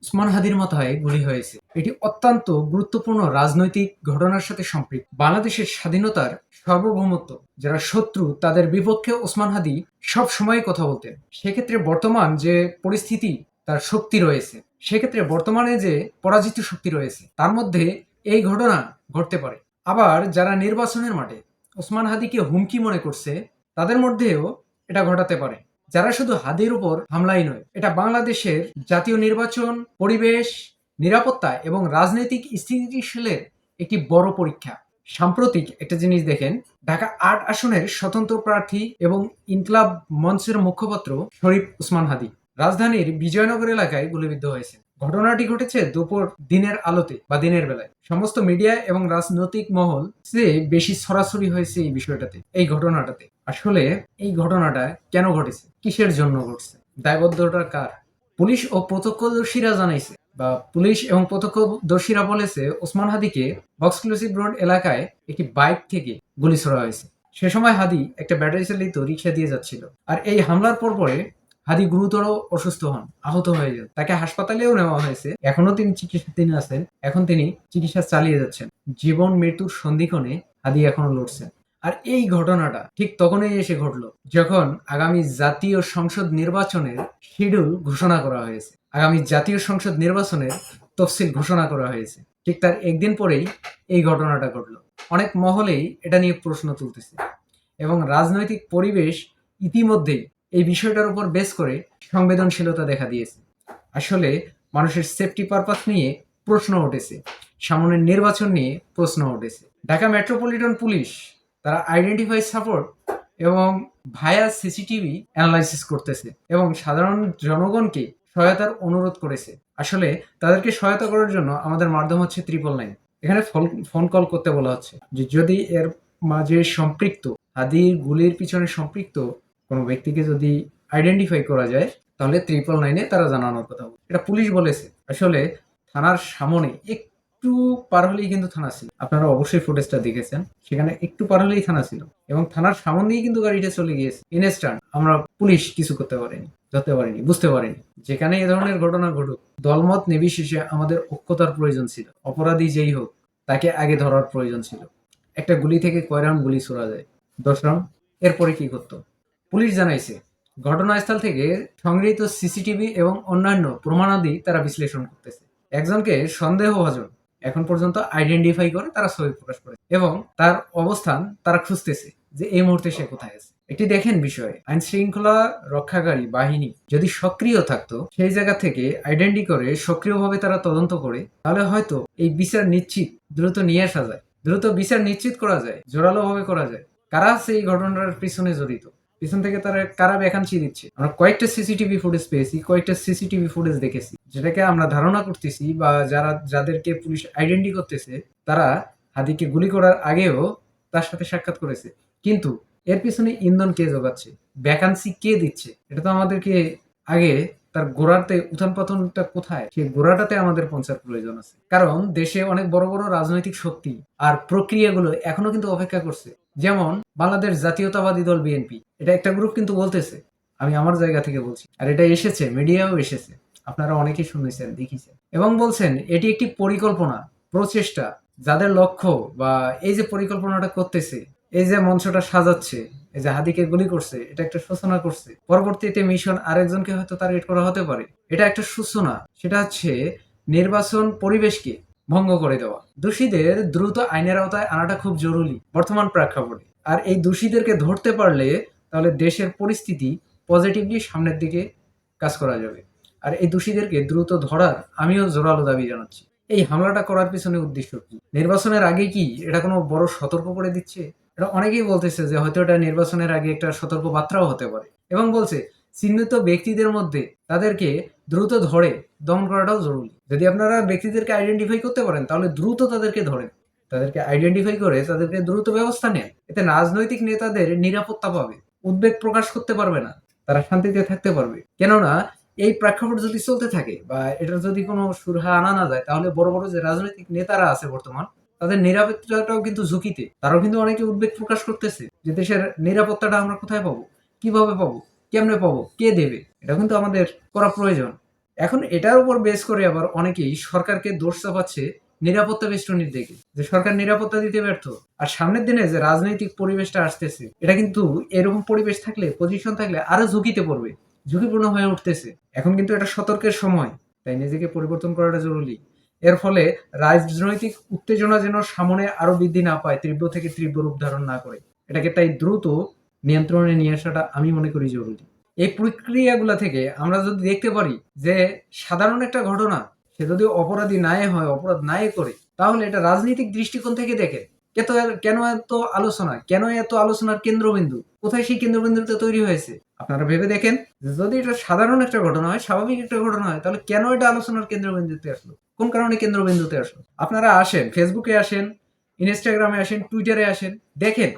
উসমান হাদির মাথায় গুলি হয়েছে। এটি অত্যন্ত গুরুত্বপূর্ণ রাজনৈতিক ঘটনার সাথে সম্পৃক্ত। বাংলাদেশের স্বাধীনতার সার্বভৌমত্ব যারা শত্রু তাদের বিপক্ষে ওসমান হাদি সব সময় কথা বলতেন। সেক্ষেত্রে বর্তমান যে পরিস্থিতি, তার শক্তি রয়েছে, সেক্ষেত্রে বর্তমানে যে পরাজিত শক্তি রয়েছে তার মধ্যে এই ঘটনা ঘটতে পারে। আবার যারা নির্বাচনের মাঠে ওসমান হাদিকে হুমকি মনে করছে তাদের মধ্যেও এটা ঘটাতে পারে। যারা শুধু হাদির উপর হামলাই নয়, এটা বাংলাদেশের জাতীয় নির্বাচন, পরিবেশ, নিরাপত্তা এবং রাজনৈতিক স্থিতিশীলের একটি বড় পরীক্ষা। সাম্প্রতিক একটা জিনিস দেখেন, ঢাকা ৮ আসনের স্বতন্ত্র প্রার্থী এবং ইনকলাব মঞ্চের মুখপাত্র শরীফ ওসমান হাদি রাজধানীর বিজয়নগর এলাকায় গুলিবিদ্ধ হয়েছে। ঘটনাটি ঘটেছে দুপুর দিনের আলোতে বা দিনের বেলায়। সমস্ত মিডিয়া এবং রাজনৈতিক মহল বেশি ছড়াছড়ি হয়েছে এই বিষয়টাতে, এই ঘটনাটাতে। আসলে এই ঘটনাটা কেন ঘটেছে, কিসের জন্য ঘটছে, দায়বদ্ধতা কার? পুলিশ ও প্রত্যক্ষদর্শীরা জানাইছে বা পুলিশ এবং প্রত্যক্ষদর্শীরা বলেছে ওসমান হাদিকে বক্সক্লুসিভ রোড এলাকায় একটি বাইক থেকে গুলি ছোড়া হয়েছে। সে সময় হাদি একটা ব্যাটারি চালিত রিক্সা দিয়ে যাচ্ছিল। আর এই হামলার পরে হাদি গুরুতর অসুস্থ হন, আহত হয়ে যান। তাকে হাসপাতালেও নেওয়া হয়েছে, এখনো তিনি চিকিৎসাধীন আছেন। এখন তিনি চিকিৎসা চালিয়ে যাচ্ছেন। জীবন মৃত্যুর সন্ধিক্ষণে হাদি এখনো লড়ছেন। আর এই ঘটনাটা ঠিক তখনই এসে ঘটলো যখন আগামী জাতীয় সংসদ নির্বাচনের শিডিউল ঘোষণা করা হয়েছে, আগামী জাতীয় সংসদ নির্বাচনের তফসিল ঘোষণা করা হয়েছে। ঠিক তার একদিন পরেই এই ঘটনাটা ঘটলো। অনেক মহলেই এটা নিয়ে প্রশ্ন তুলতেছে এবং রাজনৈতিক পরিবেশ ইতিমধ্যেই এই বিষয়টার উপর বেস করে সংবেদনশীলতা দেখা দিয়েছে। আসলে মানুষের সেফটি পারপাস নিয়ে প্রশ্ন উঠেছে, সামনের নির্বাচন নিয়ে প্রশ্ন উঠেছে। ঢাকা মেট্রোপলিটন পুলিশ তারা আইডেন্টিফাই সাপোর্ট এবং ভায়া সিসিটিভি অ্যানালাইসিস করতেছে এবং সাধারণ জনগণকে সহায়তার অনুরোধ করেছে। আসলে তাদেরকে সহায়তা করার জন্য আমাদের মাধ্যম হচ্ছে 999। এখানে ফোন কল করতে বলা হচ্ছে যে যদি এর মাঝে সম্পৃক্ত, হাদির গুলির পিছনে সম্পৃক্ত কোনো ব্যক্তিকে যদি আইডেন্টিফাই করা যায় তাহলে 999-এ তারা জানানোর কথা বলে। এটা পুলিশ বলেছে। আসলে থানার সামনে একটু পার হলেই কিন্তু থানা ছিল। আপনারা অবশ্যই ফুটেজটা দেখেছেন, সেখানে একটু পার হলেই থানা ছিল এবং থানার সামনে দিয়েই কিন্তু গাড়িটা চলে গিয়েছে ইনস্ট্যান্ট। আমরা পুলিশ কিছু করতে পারিনি, ধরতে পারিনি, বুঝতে পারিনি। যেখানে এ ধরনের ঘটনা ঘটুক, দলমত নির্বিশেষে আমাদের ঐক্যতার প্রয়োজন ছিল। অপরাধী যেই হোক তাকে আগে ধরার প্রয়োজন ছিল। একটা গুলি থেকে কয় রাউন্ড গুলি ছোড়া যায়? 10 রাউন্ড। এরপরে কি করতো? পুলিশ জানাইছে ঘটনাস্থল থেকে সংগৃহীত সিসিটিভি এবং অন্যান্য প্রমাণাদি তারা বিশ্লেষণ করতেছে। একজনকে সন্দেহভাজন এখন পর্যন্ত আইডেন্টিফাই করে তারা ছবি প্রকাশ করে এবং তার অবস্থান তারা খুঁজতেছে যে এই মুহূর্তে সে কোথায় আছে। একটি দেখেন বিষয়, আইন শৃঙ্খলা রক্ষাকারী বাহিনী যদি সক্রিয় থাকতো, সেই জায়গা থেকে আইডেন্টি করে সক্রিয়ভাবে তারা তদন্ত করে, তাহলে হয়তো এই বিচার নিশ্চিত দ্রুত নিয়ে আসা যায়, দ্রুত বিচার নিশ্চিত করা যায়, জোরালোভাবে করা যায়। কারা আছে এই ঘটনার পিছনে জড়িত, পিছন থেকে তারা কারা ভ্যাকান্সি দিচ্ছে। আমরা কয়েকটা সিসিটিভি ফুটেজ পেয়েছি, কয়েকটা সিসিটিভি ফুটেজ দেখেছি, যেটাকে আমরা ধারণা করতেছি বা যাদেরকে পুলিশ আইডেন্টি করতেছে তারা হাদিকে গুলি করার আগেও তার সাথে সাক্ষাৎ করেছে। কিন্তু এর পিছনে ইন্ধন কে যোগাচ্ছে, ভ্যাকান্সি কে দিচ্ছে, এটা তো আমাদেরকে আগে তার গোড়াতে উত্থান পতনটা কোথায়, সেই গোড়াটাতে আমাদের পৌঁছার প্রয়োজন আছে। কারণ দেশে অনেক বড় বড় রাজনৈতিক শক্তি আর প্রক্রিয়াগুলো এখনো কিন্তু অপেক্ষা করছে। যেমন বাংলাদেশ জাতীয়তাবাদী দল বিএনপি, এটা একটা গ্রুপ কিন্তু বলতেছে, আমি আমার জায়গা থেকে বলছি, আর এটা এসেছে মিডিয়াও এসেছে, আপনারা অনেকেই শুনেছেন, দেখিছেন এবং বলছেন এটি একটি পরিকল্পনা, প্রচেষ্টা। যাদের লক্ষ্য বা এই যে পরিকল্পনাটা করতেছে, এই যে মঞ্চটা সাজাচ্ছে, এই যে হাদিকে গুলি করছে, এটা একটা সূচনা করছে। পরবর্তীতে মিশন আরেকজনকে হয়তো টার্গেট করা হতে পারে। এটা একটা সূচনা, সেটা হচ্ছে নির্বাচন পরিবেশকে ভঙ্গ করে দেওয়া। দোষীদের দ্রুত আইনের আওতায় আনাটা খুব জরুরি বর্তমান প্রেক্ষাপটে। আর এই দোষীদেরকে ধরতে পারলে তাহলে দেশের পরিস্থিতি পজিটিভলি সামনের দিকে কাজ করা যাবে। আর এই দোষীদেরকে দ্রুত ধরার আমিও জোরালো দাবি জানাচ্ছি। এই হামলাটা করার পিছনে উদ্দেশ্য কি? নির্বাচনের আগে কি এটা কোনো বড় সতর্ক করে দিচ্ছে? এটা অনেকেই বলতেছে যে হয়তো এটা নির্বাচনের আগে একটা সতর্ক বার্তাও হতে পারে এবং বলছে চিহ্নিত ব্যক্তিদের মধ্যে তাদেরকে দ্রুত ধরে দমন করাটাও জরুরি। যদি আপনারা ব্যক্তিদেরকে আইডেন্টিফাই করতে পারেন তাহলে দ্রুত তাদেরকে ধরেন, তাদেরকে আইডেন্টিফাই করে তাদেরকে দ্রুত ব্যবস্থা নেন। এতে রাজনৈতিক নেতাদের নিরাপত্তা পাবে, উদ্বেগ প্রকাশ করতে পারবে না, তারা শান্তিতে থাকতে পারবে। কেননা এই প্রেক্ষাপট যদি চলতে থাকে বা এটার যদি কোনো সুরাহা আনা না যায়, তাহলে বড় বড় যে রাজনৈতিক নেতারা আছে বর্তমান, তাদের নিরাপত্তাটাও কিন্তু ঝুঁকিতে। তারাও কিন্তু অনেকে উদ্বেগ প্রকাশ করতেছে যে দেশের নিরাপত্তাটা আমরা কোথায় পাবো, কিভাবে পাবো, কেমনে পাবো, কে দেবে। এটা কিন্তু আমাদের করা প্রয়োজন। এখন এটার উপর বেস করে আবার অনেকেই সরকারকে দোষ চাপাচ্ছে নিরাপত্তা বেষ্টনীর দিকে, যে সরকার নিরাপত্তা দিতে ব্যর্থ। আর সামনের দিনে যে রাজনৈতিক পরিবেশটা আসতেছে, এটা কিন্তু এরকম পরিবেশ থাকলে, পজিশন থাকলে আরো ঝুঁকিতে পড়বে, ঝুঁকিপূর্ণ হয়ে উঠতেছে। এখন কিন্তু এটা সতর্কের সময়, তাই নিজেকে পরিবর্তন করাটা জরুরি। এর ফলে রাজনৈতিক উত্তেজনা যেন সামনে আরো বৃদ্ধি না পায়, তীব্র থেকে তীব্র রূপ ধারণ না করে, এটাকে তাই দ্রুত নিয়ন্ত্রণে নিয়ে আসাটা আমি মনে করি জরুরি। এই প্রক্রিয়াগুলা থেকে আমরা যদি দেখতে পারি যে সাধারণ একটা ঘটনা, সে যদি অপরাধী নাই হয়, অপরাধ নাই করে, তাহলে এটা রাজনৈতিক দৃষ্টিকোণ থেকে দেখে কেন এত আলোচনা, কেন এত আলোচনার কেন্দ্রবিন্দু, কোথায় সেই কেন্দ্রবিন্দুটা তৈরি হয়েছে। আপনারা ভেবে দেখেন, যদি এটা সাধারণ একটা ঘটনা হয়, স্বাভাবিক একটা ঘটনা হয়, তাহলে কেন এটা আলোচনার কেন্দ্রবিন্দুতে আসলো, কোন কারণে কেন্দ্রবিন্দুতে আসলো। আপনারা আসেন, ফেসবুকে আসেন, ইনস্টাগ্রামে আসেন, টুইটারে আসেন, দেখেন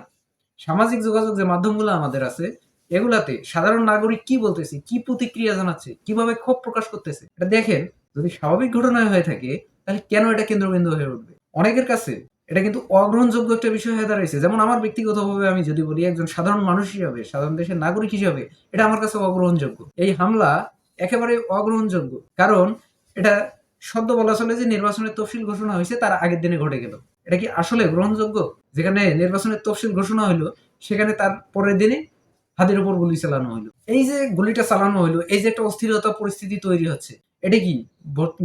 সামাজিক যোগাযোগ যে মাধ্যমগুলো আমাদের আছে, এগুলাতে সাধারণ নাগরিক কি বলতেছে, কি প্রতিক্রিয়া জানাচ্ছে, কিভাবে ক্ষোভ প্রকাশ করতেছে, এটা দেখেন। যদি স্বাভাবিক ঘটনায় হয়ে থাকে, তাহলে কেন এটা কেন্দ্রবিন্দু হয়ে উঠবে। অনেকের কাছে এটা কিন্তু অগ্রহণযোগ্য একটা বিষয় হয়ে দাঁড়িয়েছে। যেমন আমার ব্যক্তিগতভাবে আমি যদি বলি, একজন সাধারণ মানুষ হিসাবে, সাধারণ দেশের নাগরিক হিসাবে, এটা আমার কাছে অগ্রহণযোগ্য। এই হামলা একেবারে অগ্রহণযোগ্য, কারণ এটা সদ্য বলা চলে যে নির্বাচনের তফসিল ঘোষণা হয়েছে তার আগের দিনে ঘটে গেল। এটা কি আসলে গ্রহণযোগ্য? যেখানে নির্বাচনের তফসিল ঘোষণা হইলো, সেখানে তার পরের দিনে হাতের উপর গুলি চালানো হইলো। এই যে গুলিটা চালানো হইলো, এই যে একটা অস্থিরতা পরিস্থিতি তৈরি হচ্ছে, এটা কি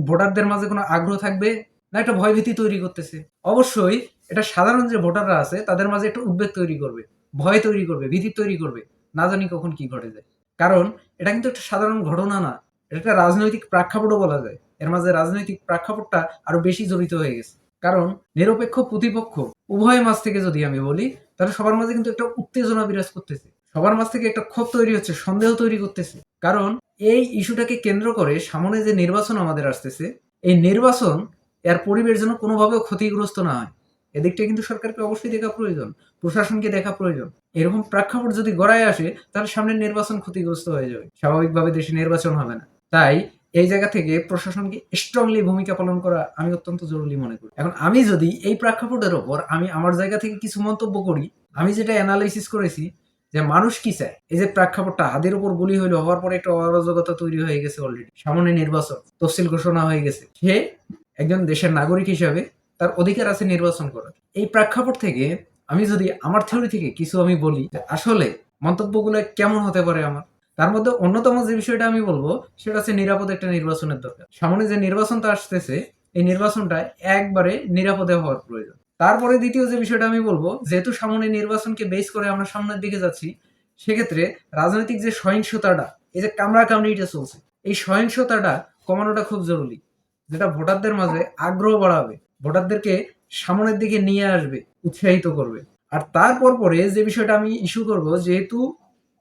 ভোটারদের মাঝে কোনো আগ্রহ থাকবে, না একটা ভয়ভীতি তৈরি করতেছে? অবশ্যই এটা সাধারণ যে ভোটাররা আছে তাদের মাঝে একটা উদ্বেগ তৈরি করবে, ভয় তৈরি করবে, ভীতি তৈরি করবে, না জানি কখন কি ঘটে যায়। কারণ এটা কিন্তু একটা সাধারণ ঘটনা না, এটা একটা রাজনৈতিক প্রেক্ষাপটও বলা যায়। এর মাঝে রাজনৈতিক প্রেক্ষাপটটা আরো বেশি জড়িত হয়ে গেছে। কারণ নিরপেক্ষ প্রতিপক্ষ উভয় মাঝ থেকে যদি আমি বলি, তাহলে সবার মাঝে কিন্তু একটা উত্তেজনা বিরাজ করতেছে, সবার মাঝ থেকে একটা ক্ষোভ তৈরি হচ্ছে, সন্দেহ তৈরি করতেছে। কারণ এই ইস্যুটাকে কেন্দ্র করে সামনে যে নির্বাচন আমাদের আসতেছে, এই নির্বাচন এর পরিবেশ যেন কোনোভাবেও ক্ষতিগ্রস্ত না হয়, এদিকটা কিন্তু সরকারকে অবশ্যই দেখা প্রয়োজন, প্রশাসনকে দেখা প্রয়োজন। এরকম প্রেক্ষাপট যদি গড়ায় আসে, তাহলে সামনের নির্বাচন ক্ষতিগ্রস্ত হয়ে যাবে, স্বাভাবিকভাবে দেশে নির্বাচন হবে না। তাই এই জায়গা থেকে প্রশাসনকে স্ট্রংলি ভূমিকা পালন করা আমি অত্যন্ত জরুরি মনে করি। এখন আমি যদি এই প্রেক্ষাপটের ওপর আমি আমার জায়গা থেকে কিছু মন্তব্য করি, আমি যেটা অ্যানালাইসিস করেছি যে মানুষ কি চায়। এই যে প্রেক্ষাপটটা, হাতের উপর গুলি হইলো, হওয়ার পরে একটা অরাজকতা তৈরি হয়ে গেছে, অলরেডি সামনে নির্বাচন, তফসিল ঘোষণা হয়ে গেছে, সে একজন দেশের নাগরিক হিসাবে তার অধিকার আছে নির্বাচন করার। এই প্রেক্ষাপট থেকে আমি যদি আমার থিওরি থেকে কিছু আমি বলি, আসলে মন্তব্যগুলো কেমন হতে পারে আমার, তার মধ্যে অন্যতম যে বিষয়টা আমি বলবো, সেটা হচ্ছে নিরাপদ একটা নির্বাচনের দরকার। সামনে যে নির্বাচনটা আসতেছে, এই নির্বাচনটা একবারে নিরাপদে হওয়ার প্রয়োজন। তারপরে দ্বিতীয় যে বিষয়টা আমি বলবো, যেহেতু সামনে নির্বাচনকে বেস করে আমরা সামনের দিকে যাচ্ছি, সেক্ষেত্রে রাজনৈতিক যে সহিংসতাটা, এই যে কামড়া কামড়িটা চলছে, এই সহিংসতাটা কমানোটা খুব জরুরি, যেটা ভোটারদের মাঝে আগ্রহ বাড়াবে, ভোটারদেরকে সামনের দিকে নিয়ে আসবে, উৎসাহিত করবে। আর তারপর পরে যে বিষয়টা আমি ইস্যু করব, যেহেতু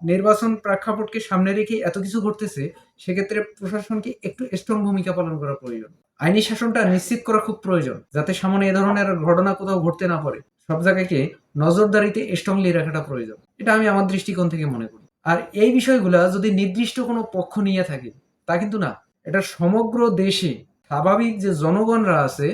নির্বাচন প্রেক্ষাপটকে সামনে রেখে এত কিছু ঘটতেছে, সেক্ষেত্রে প্রশাসনকে একটু স্ট্রং ভূমিকা পালন করা প্রয়োজন। আইনি শাসনটা নিশ্চিত করা খুব প্রয়োজন, যাতে সামনে এ ধরনের ঘটনা কোথাও ঘটতে না পারে। সব জায়গাকে নজরদারিতে স্ট্রংলি রাখাটা প্রয়োজন, এটা আমি আমার দৃষ্টিকোণ থেকে মনে করি। আর এই বিষয়গুলা যদি নির্দিষ্ট কোনো পক্ষ নিয়ে থাকে, তা কিন্তু না, এটা সমগ্র দেশে স্বাভাবিক যে জনগণরা আছে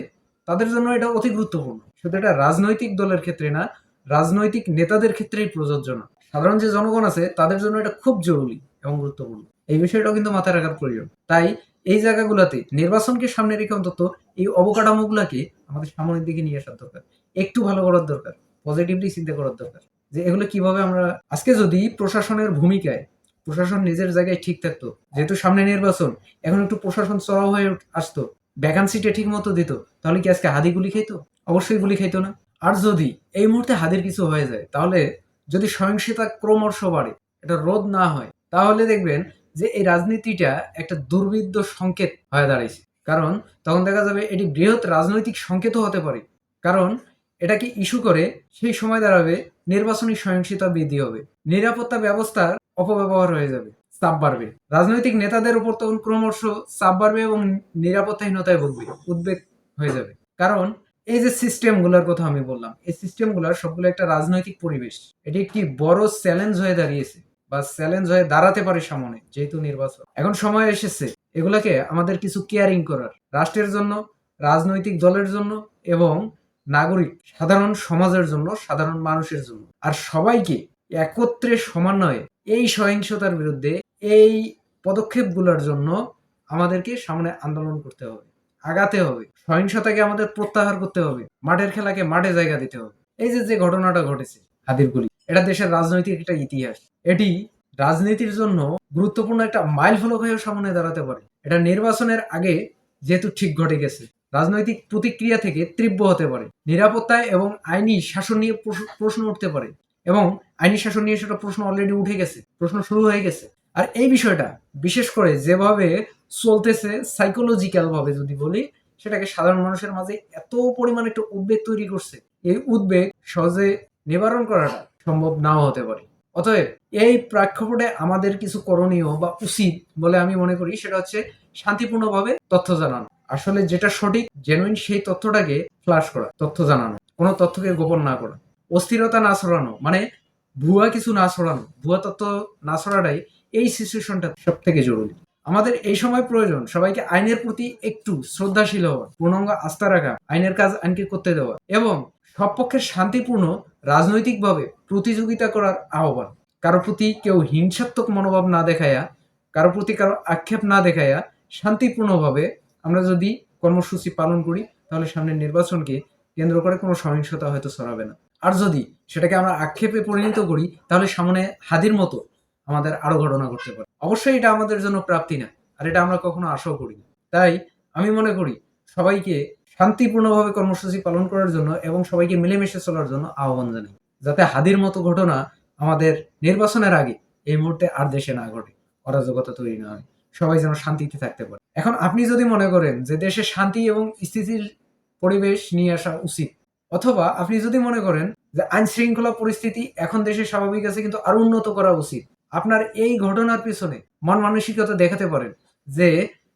তাদের জন্য এটা অতি গুরুত্বপূর্ণ। শুধু এটা রাজনৈতিক দলের ক্ষেত্রে না, রাজনৈতিক নেতাদের ক্ষেত্রেই প্রযোজ্য না, সাধারণ যে জনগণ আছে তাদের জন্য এটা খুব জরুরি এবং গুরুত্বপূর্ণ। এই বিষয়টাও কিন্তু মাথায় রাখার প্রয়োজন। তাই এই জায়গাগুলোতে নির্বাচনকে সামনে রেখে অন্তত এই অবকাঠামোগুলাকে আমাদের সামনের দিকে নিয়ে আসার দরকার, একটু ভালো করার দরকার, পজিটিভলি চিন্তা করার দরকার, যে এগুলো কিভাবে আমরা আজকে যদি প্রশাসনের ভূমিকায় প্রশাসন নিজের জায়গায় ঠিক থাকতো, যেহেতু সামনে নির্বাচন, এখন একটু প্রশাসন চড়াও হয়ে আসতো, ভ্যাকান্সিটা ঠিক মতো দিত, তাহলে কি আজকে হাদি গুলি খাইতো? অবশ্যই গুলি খাইতো না। আর যদি এই মুহূর্তে হাদির কিছু হয়ে যায়, তাহলে যদি সহিংসতা ক্রমশ বাড়ে, এটা রোধ না হয়, তাহলে দেখবেন যে এই রাজনীতিটা একটা দুর্বিদ্ধ সংকেত হয়ে দাঁড়াইছে। কারণ তখন দেখা যাবে এটি বৃহৎ রাজনৈতিক সংকেতও হতে পারে। কারণ এটাকে ইস্যু করে সেই সময় দাঁড়াবে নির্বাচনী সহিংসতা বৃদ্ধি হবে, নিরাপত্তা ব্যবস্থার অপব্যবহার হয়ে যাবে, চাপ বাড়বে, রাজনৈতিক নেতাদের উপর তখন ক্রমশ চাপ বাড়বে এবং নিরাপত্তাহীনতায় ভুগবে, উদ্বেগ হয়ে যাবে। কারণ এই যে সিস্টেমগুলোর কথা আমি বললাম, এই সিস্টেমগুলোর সবগুলো একটা রাজনৈতিক পরিবেশ, এটি একটি বড় চ্যালেঞ্জ হয়ে দাঁড়িয়েছে বা চ্যালেঞ্জ হয়ে দাঁড়াতে পারে সামনে, যেহেতু নির্বাচন। এখন সময় এসেছে এগুলাকে আমাদের কিছু কেয়ারিং করার, রাষ্ট্রের জন্য, রাজনৈতিক দলের জন্য এবং নাগরিক সাধারণ সমাজের জন্য, সাধারণ মানুষের জন্য। আর সবাইকে একত্রে সমন্বয়ে এই সহিংসতার বিরুদ্ধে এই পদক্ষেপগুলোর জন্য আমাদেরকে সামনে আন্দোলন করতে হবে, আগাতে হবে, সহিংসতাকে আমাদের প্রত্যাহার করতে হবে, মাঠের খেলাকে মাঠে জায়গা দিতে হবে। এই যে যে ঘটনাটা ঘটেছে হাদির গুলি, এটা দেশের রাজনৈতিক একটা ইতিহাস। এটি রাজনীতির জন্য গুরুত্বপূর্ণ একটা মাইল ফলক হয়েও সামনে দাঁড়াতে পারে। এটা নির্বাচনের আগে যেহেতু ঠিক ঘটে গেছে, রাজনৈতিক প্রতিক্রিয়া থেকে তীব্র হতে পারে, নিরাপত্তায় এবং আইনি শাসন নিয়ে প্রশ্ন উঠতে পারে, এবং আইনি শাসন নিয়ে সেটা প্রশ্ন অলরেডি উঠে গেছে, প্রশ্ন শুরু হয়ে গেছে। আর এই বিষয়টা বিশেষ করে যেভাবে চলতেছে সাইকোলজিক্যাল ভাবে যদি বলি, সেটাকে সাধারণ মানুষের মাঝে এত পরিমাণ একটা উদ্বেগ তৈরি করছে, এই উদ্বেগ সহজে নিবারণ করাটা সম্ভব নাও হতে পারে। অতএব এই প্রেক্ষাপটে আমাদের কিছু করণীয় বা উচিত বলে আমি মনে করি, সেটা হচ্ছে শান্তিপূর্ণভাবে তথ্য জানানো, আসলে যেটা সঠিক জেনুইন সেই তথ্যটাকে ফ্লাশ করা, তথ্য জানানো, কোনো তথ্যকে গোপন না করা, অস্থিরতা না ছড়ানো, মানে ভুয়া কিছু না ছড়ানো, ভুয়া তথ্য না ছড়াটাই এই সিচুয়েশনটা সব থেকে জরুরি। আমাদের এই সময় প্রয়োজন সবাইকে আইনের প্রতি একটু শ্রদ্ধাশীল হওয়া, পূর্ণাঙ্গ আস্থা রাখা, আইনের কাজ আইনকে করতে দেওয়া, এবং সব পক্ষের শান্তিপূর্ণ রাজনৈতিকভাবে প্রতিযোগিতা করার আহ্বান। কারো প্রতি কেউ হিংসাত্মক মনোভাব না দেখায়া, কারো প্রতি কারো আক্ষেপ না দেখায়া শান্তিপূর্ণভাবে আমরা যদি কর্মসূচি পালন করি, তাহলে সামনের নির্বাচনকে কেন্দ্র করে কোনো সহিংসতা হয়তো ছড়াবে না। আর যদি সেটাকে আমরা আক্ষেপে পরিণত করি, তাহলে সামনে হাদির মতো আমাদের আরো ঘটনা ঘটতে পারে। অবশ্যই এটা আমাদের জন্য প্রাপ্তি না, আর এটা আমরা কখনো আশাও করি না। তাই আমি মনে করি সবাইকে শান্তিপূর্ণভাবে কর্মসূচি পালন করার জন্য এবং সবাইকে মিলেমিশে চলার জন্য আহ্বান জানাই, যাতে হাদির মতো ঘটনা আমাদের নির্বাচনের আগে এই মুহূর্তে আর দেশে না ঘটে, অরাজকতা তৈরি না হয়, সবাই যেন শান্তিতে থাকতে পারে। এখন আপনি যদি মনে করেন যে দেশে শান্তি এবং স্থিতির পরিবেশ নিয়ে আসা উচিত, অথবা আপনি যদি মনে করেন যে আইন শৃঙ্খলা পরিস্থিতি এখন দেশে স্বাভাবিক আছে কিন্তু আরো উন্নত করা উচিত, আপনার এই ঘটনার পিছনে মন মানসিকতা দেখাতে পারেন যে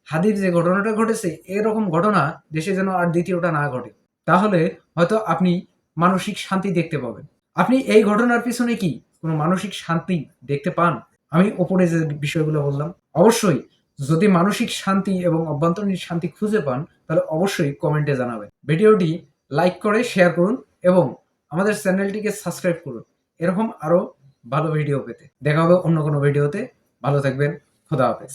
হাদির যে ঘটনাটা ঘটেছে এরকম ঘটনা দেশে যেন আর দ্বিতীয়টা না ঘটে, তাহলে হয়তো আপনি মানসিক শান্তি দেখতে পাবেন। আপনি এই ঘটনার পিছনে কি কোনো মানসিক শান্তি দেখতে পান? আমি ওপরে যে বিষয়গুলো বললাম, অবশ্যই যদি মানসিক শান্তি এবং অভ্যন্তরীণ শান্তি খুঁজে পান, তাহলে অবশ্যই কমেন্টে জানাবেন। ভিডিওটি লাইক করে শেয়ার করুন এবং আমাদের চ্যানেলটিকে সাবস্ক্রাইব করুন এরকম আরো ভালো ভিডিও পেতে। দেখা হবে অন্য কোনো ভিডিওতে। ভালো থাকবেন। খোদা হাফেজ।